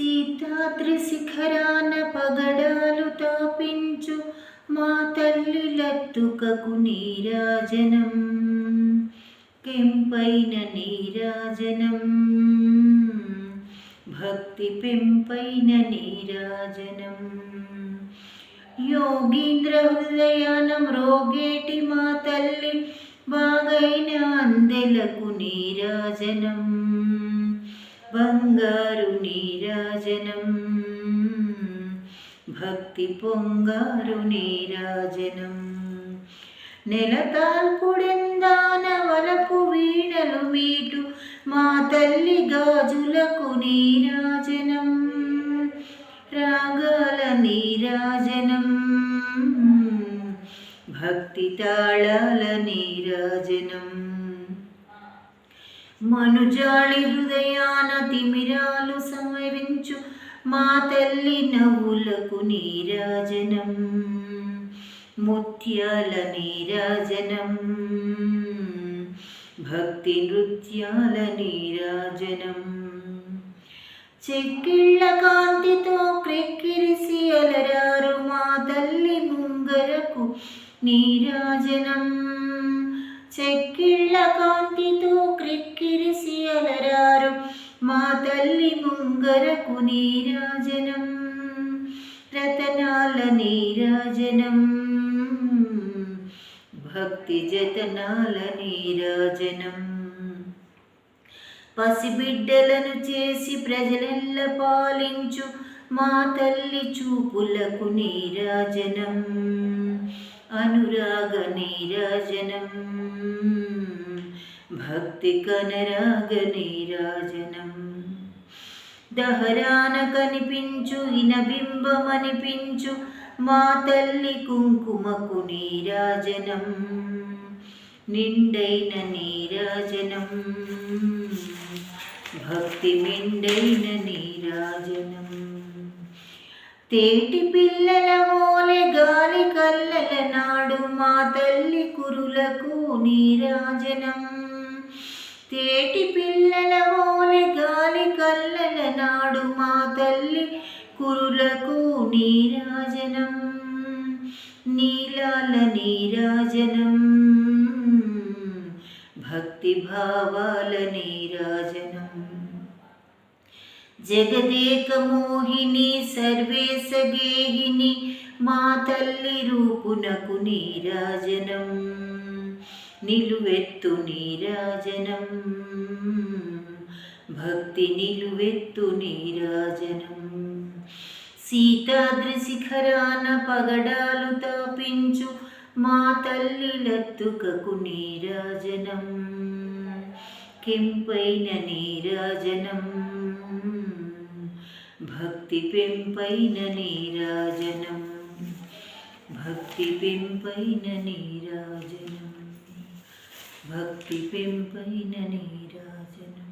సీతాద్రి శిఖరాన పగడాలు తాపించు మా తల్లి లత్తుకకు నీరాజనం, కెంపైన నీరాజనం, భక్తి పెంపైన నీరాజనం. యోగీంద్ర హృదయాన మ్రోగేటి మా తల్లి బాగైన అందెలకు నీరాజనం, బంగారు నీరాజనం, భక్తి పొంగారు నీరాజనం. నెలతాల్పుడెందాన వలపు వీణలు మీటు మా తల్లి గాజులకు నీరాజనం, రాగాల నీరాజనం, భక్తి తాళాల నీరాజనం. మనుజాళి హృదయాన తిమిరాలు సంవరించు మా తల్లి నవ్వులకు నీరాజనం, ముత్యాల నీరాజనం, భక్తి నృత్యాల నీరాజనం. చెక్కిళ్ళ కాంతితో క్రెక్కిరిసి అలరారు మా తల్లి ముంగరకు నీరాజనం, చెక్కిళ్ళ కాంతితో క్రెక్కిరిసి అలరారు మా తల్లి ముంగరకు నీరాజనం, రతనాల నీరాజనం, భక్తి జతనాల నీరాజనం. పసిబిడ్డలను చేసి ప్రజలెల్ల పాలించు మా తల్లి చూపులకు నీరాజనం, అనురాగ నీరాజనం, భక్తి కనరాగ నీరాజనం. దహరాన కనిపించు ఇనబింబమనిపించు మా తల్లి కుంకుమకు నీరాజనం, నిండైన నీరాజనం, భక్తి నిండైన నీరాజనం. తేటి పిల్లల మోలె గాలి కల్లల నాడు మా తల్లి కురులకు నీరాజనం, తేటి పిల్లల మోలె గాలి కల్లల నాడు మా తల్లి కురులకు నీరాజనం, నీలాల నీరాజనం, భక్తి భావాల నీరాజనం. జగదేక మోహిని సర్వేశ గేహిని మా తల్లి రూపునకు నీరాజనం, నిలువెత్తు నీరాజనం, భక్తి నిలువెత్తు నీరాజనం. సీతాద్రి శిఖరాన పగడాలు తాపించు మా తల్లి లత్తుకకు నీరాజనం, కెంపైన నీరాజనం, భక్తి పెంపైన నీరాజనం, భక్తి పెంపైన నీరాజనం, భక్తి పెంపైన నీరాజనం.